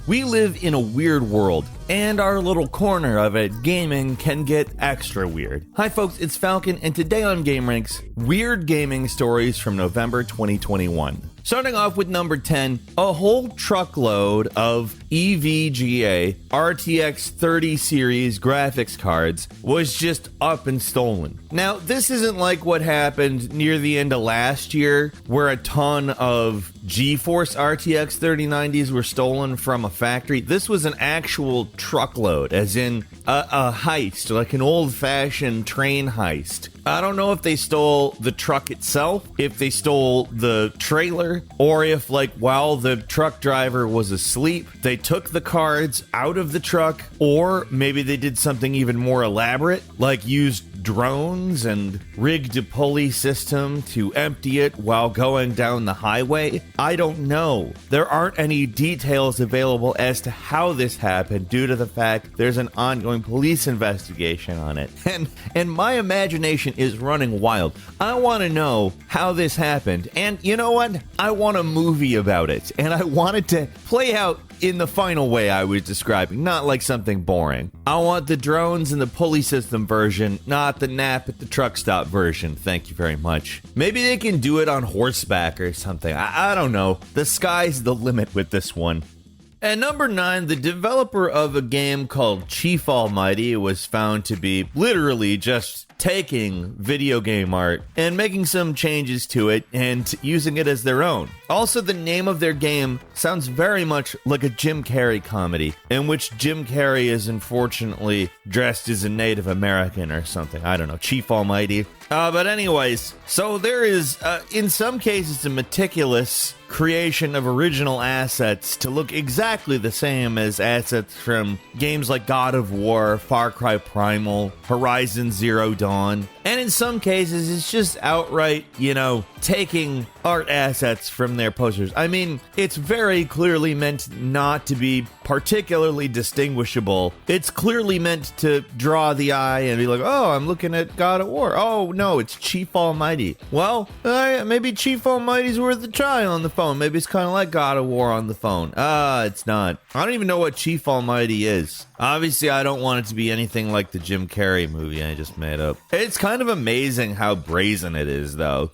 We live in a weird world, and our little corner of it, gaming, can get extra weird. Hi folks, it's Falcon, and today on gameranx, weird gaming stories from November 2021. Starting off with number 10, a whole truckload of EVGA RTX 30 series graphics cards was just up and stolen. Now, this isn't like what happened near the end of last year, where a ton of GeForce RTX 3090s were stolen from a factory. This was an actual truckload, as in a heist, like an old-fashioned train heist. I don't know if they stole the truck itself, if they stole the trailer, or if, like, while the truck driver was asleep, they took the cards out of the truck, or maybe they did something even more elaborate, like used drones and rigged a pulley system to empty it while going down the highway. I don't know. There aren't any details available as to how this happened due to the fact there's an ongoing police investigation on it. And my imagination is running wild. I want to know how this happened. And you know what? I want a movie about it. And I want it to play out in the final way I was describing, not like something boring. I want the drones and the pulley system version, not the nap at the truck stop version. Thank you very much. Maybe they can do it on horseback or something. I don't know. The sky's the limit with this one. At number 9, the developer of a game called Chief Almighty was found to be literally just taking video game art and making some changes to it and using it as their own. Also, the name of their game sounds very much like a Jim Carrey comedy, in which Jim Carrey is unfortunately dressed as a Native American or something. I don't know, Chief Almighty. But anyways, so there is, in some cases, a meticulous creation of original assets to look exactly the same as assets from games like God of War, Far Cry Primal, Horizon Zero Dawn. And in some cases, it's just outright, taking art assets from their posters. I mean, it's very clearly meant not to be particularly distinguishable. It's clearly meant to draw the eye and be like, oh, I'm looking at God of War. Oh, no, it's Chief Almighty. Well, maybe Chief Almighty's worth a try on the phone. Maybe it's kind of like God of War on the phone. It's not. I don't even know what Chief Almighty is. Obviously, I don't want it to be anything like the Jim Carrey movie I just made up. It's kind of amazing how brazen it is, though.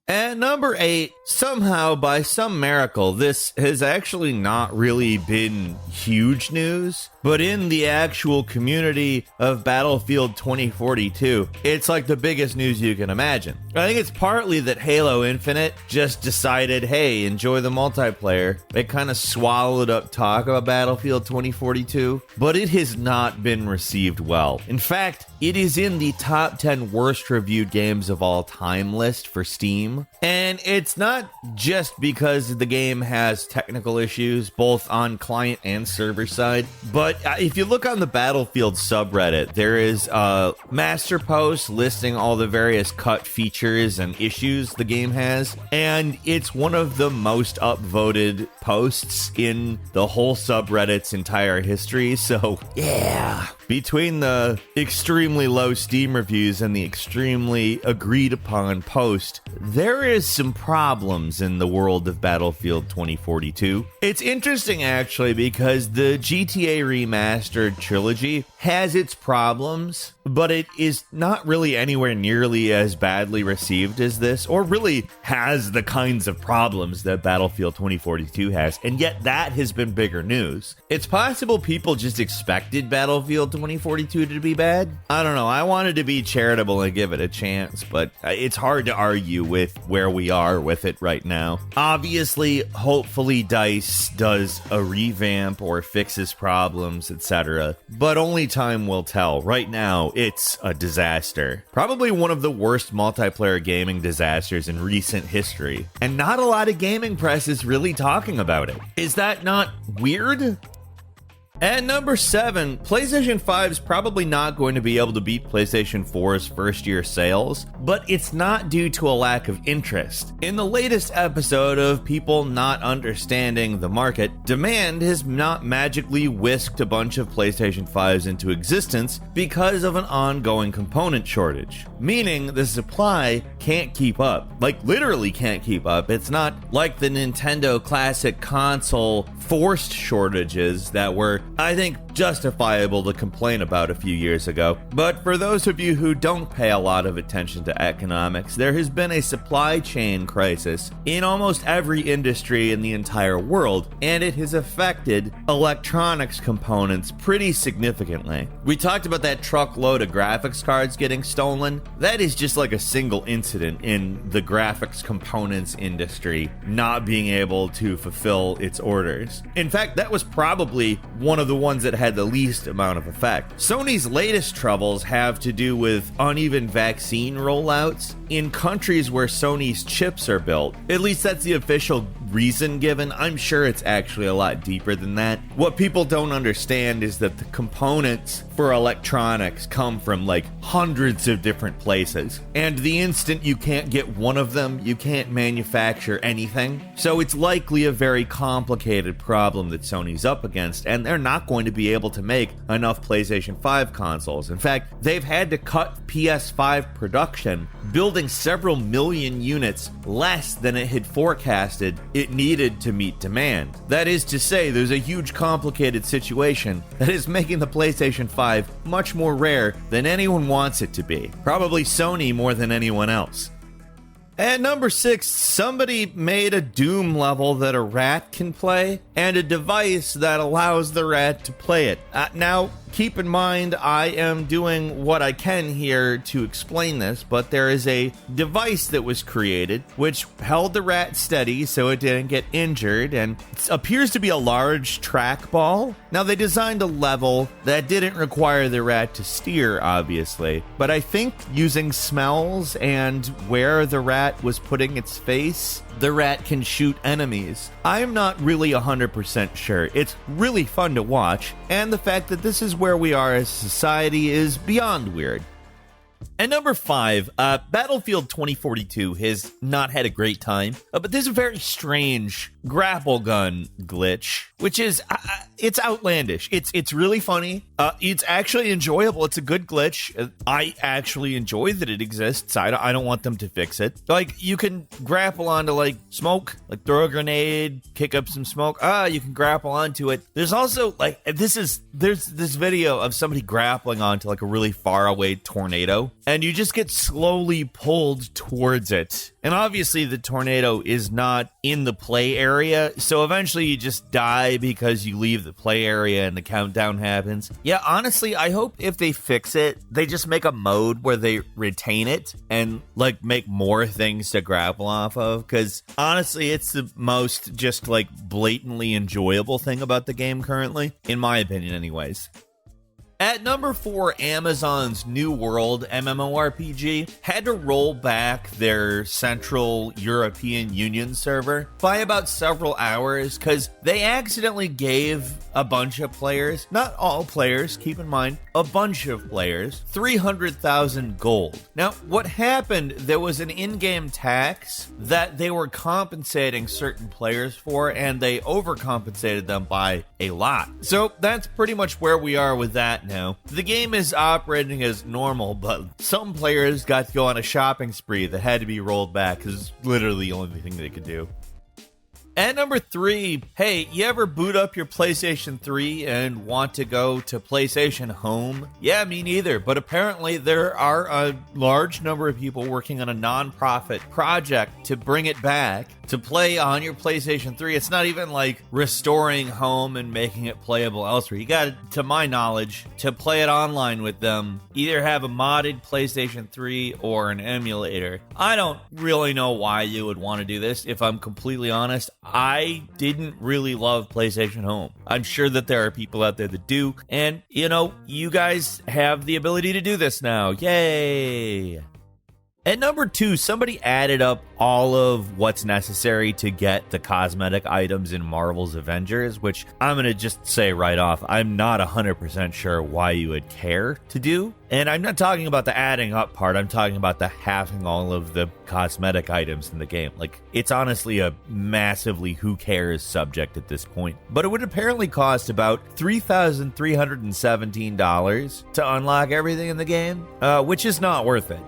At number 8, somehow, by some miracle, this has actually not really been huge news, but in the actual community of Battlefield 2042, it's like the biggest news you can imagine. I think it's partly that Halo Infinite just decided, hey, enjoy the multiplayer. It kind of swallowed up talk about Battlefield 2042, but it has not been received well. In fact, it is in the top 10 worst reviewed games of all time list for Steam. And it's not just because the game has technical issues, both on client and server side, but if you look on the Battlefield subreddit, there is a master post listing all the various cut features and issues the game has, and it's one of the most upvoted posts in the whole subreddit's entire history, so yeah. Between the extremely low Steam reviews and the extremely agreed upon post, there is some problems in the world of Battlefield 2042. It's interesting actually because the GTA Remastered trilogy has its problems, but it is not really anywhere nearly as badly received as this, or really has the kinds of problems that Battlefield 2042 has, and yet that has been bigger news. It's possible people just expected Battlefield 2042 to be bad. I don't know, I wanted to be charitable and give it a chance, but it's hard to argue with where we are with it right now. Obviously, hopefully DICE does a revamp or fixes problems, etc., but only time will tell. Right now, it's a disaster. Probably one of the worst multiplayer gaming disasters in recent history. And not a lot of gaming press is really talking about it. Is that not weird? At number 7, PlayStation 5 is probably not going to be able to beat PlayStation 4's first-year sales, but it's not due to a lack of interest. In the latest episode of people not understanding the market, demand has not magically whisked a bunch of PlayStation 5s into existence because of an ongoing component shortage, meaning the supply can't keep up. Like, literally can't keep up. It's not like the Nintendo Classic Console forced shortages that were, I think, justifiable to complain about a few years ago. But for those of you who don't pay a lot of attention to economics, there has been a supply chain crisis in almost every industry in the entire world, and it has affected electronics components pretty significantly. We talked about that truckload of graphics cards getting stolen. That is just like a single incident in the graphics components industry not being able to fulfill its orders. In fact, that was probably one of the ones that had the least amount of effect. Sony's latest troubles have to do with uneven vaccine rollouts in countries where Sony's chips are built. At least that's the official reason given. I'm sure it's actually a lot deeper than that. What people don't understand is that the components for electronics come from like hundreds of different places. And the instant you can't get one of them, you can't manufacture anything. So it's likely a very complicated problem that Sony's up against, and they're not going to be able to make enough PlayStation 5 consoles. In fact, they've had to cut PS5 production, building several million units less than it had forecasted it needed to meet demand. That is to say, there's a huge complicated situation that is making the PlayStation 5 much more rare than anyone wants it to be. Probably Sony more than anyone else. At number 6, somebody made a Doom level that a rat can play, and a device that allows the rat to play it. Now, keep in mind, I am doing what I can here to explain this, but there is a device that was created which held the rat steady so it didn't get injured, and it appears to be a large trackball. Now, they designed a level that didn't require the rat to steer, obviously, but I think using smells and where the rat was putting its face, the rat can shoot enemies. I'm not really 100% sure. It's really fun to watch, and the fact that this is where we are as a society is beyond weird. At number 5, Battlefield 2042 has not had a great time, but there's a very strange grapple gun glitch, which is, it's outlandish. It's really funny. It's actually enjoyable. It's a good glitch. I actually enjoy that it exists. I don't want them to fix it. Like, you can grapple onto, like, smoke, like throw a grenade, kick up some smoke. You can grapple onto it. There's also, like, there's this video of somebody grappling onto, like, a really far away tornado, and you just get slowly pulled towards it. And obviously the tornado is not in the play area, so eventually you just die because you leave the play area and the countdown happens. Yeah, honestly, I hope if they fix it, they just make a mode where they retain it and, like, make more things to grapple off of, because honestly, it's the most just, like, blatantly enjoyable thing about the game currently, in my opinion anyways. At number 4, Amazon's New World MMORPG had to roll back their Central European Union server by about several hours because they accidentally gave a bunch of players, not all players, keep in mind, a bunch of players, 300,000 gold. Now, what happened, there was an in-game tax that they were compensating certain players for, and they overcompensated them by a lot. So that's pretty much where we are with that now. The game is operating as normal, but some players got to go on a shopping spree that had to be rolled back because it's literally the only thing they could do. At number 3, hey, you ever boot up your PlayStation 3 and want to go to PlayStation Home? Yeah, me neither, but apparently there are a large number of people working on a non-profit project to bring it back to play on your PlayStation 3. It's not even like restoring Home and making it playable elsewhere. You got, to my knowledge, to play it online with them, either have a modded PlayStation 3 or an emulator. I don't really know why you would want to do this, if I'm completely honest. I didn't really love PlayStation Home. I'm sure that there are people out there that do, and, you know, you guys have the ability to do this now. Yay! At number 2, somebody added up all of what's necessary to get the cosmetic items in Marvel's Avengers, which I'm going to just say right off, I'm not 100% sure why you would care to do. And I'm not talking about the adding up part, I'm talking about the having all of the cosmetic items in the game. Like, it's honestly a massively who cares subject at this point. But it would apparently cost about $3,317 to unlock everything in the game, which is not worth it.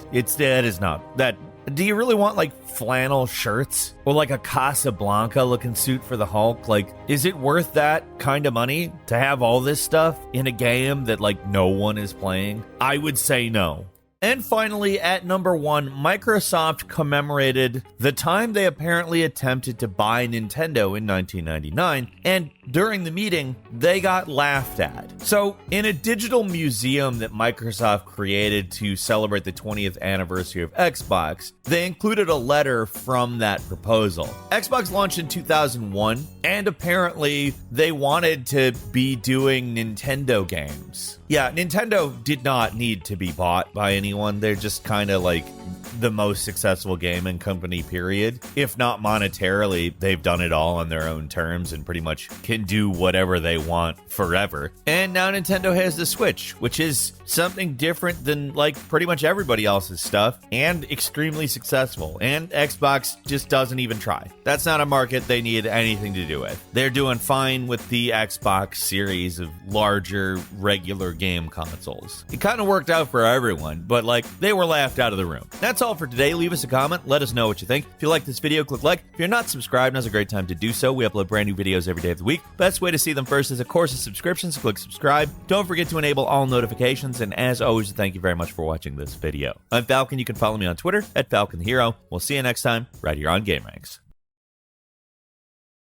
That Do you really want like flannel shirts or like a Casablanca looking suit for the Hulk? Like, is it worth that kind of money to have all this stuff in a game that like no one is playing? I would say no. And finally, at number 1, Microsoft commemorated the time they apparently attempted to buy Nintendo in 1999, and during the meeting, they got laughed at. So, in a digital museum that Microsoft created to celebrate the 20th anniversary of Xbox, they included a letter from that proposal. Xbox launched in 2001, and apparently they wanted to be doing Nintendo games. Yeah, Nintendo did not need to be bought by anyone. They're just kind of like the most successful gaming company, period. If not monetarily, they've done it all on their own terms and pretty much can do whatever they want forever. And now Nintendo has the Switch, which is something different than like pretty much everybody else's stuff and extremely successful. And Xbox just doesn't even try. That's not a market they need anything to do with. They're doing fine with the Xbox series of larger, regular game consoles. It kind of worked out for everyone, but like they were laughed out of the room. That's all for today. Leave us a comment. Let us know what you think. If you like this video, click like. If you're not subscribed, now's a great time to do so. We upload brand new videos every day of the week. Best way to see them first is, of course, a subscription, so click subscribe. Don't forget to enable all notifications, and as always, thank you very much for watching this video. I'm Falcon. You can follow me on Twitter at FalconTheHero. We'll see you next time right here on gameranx.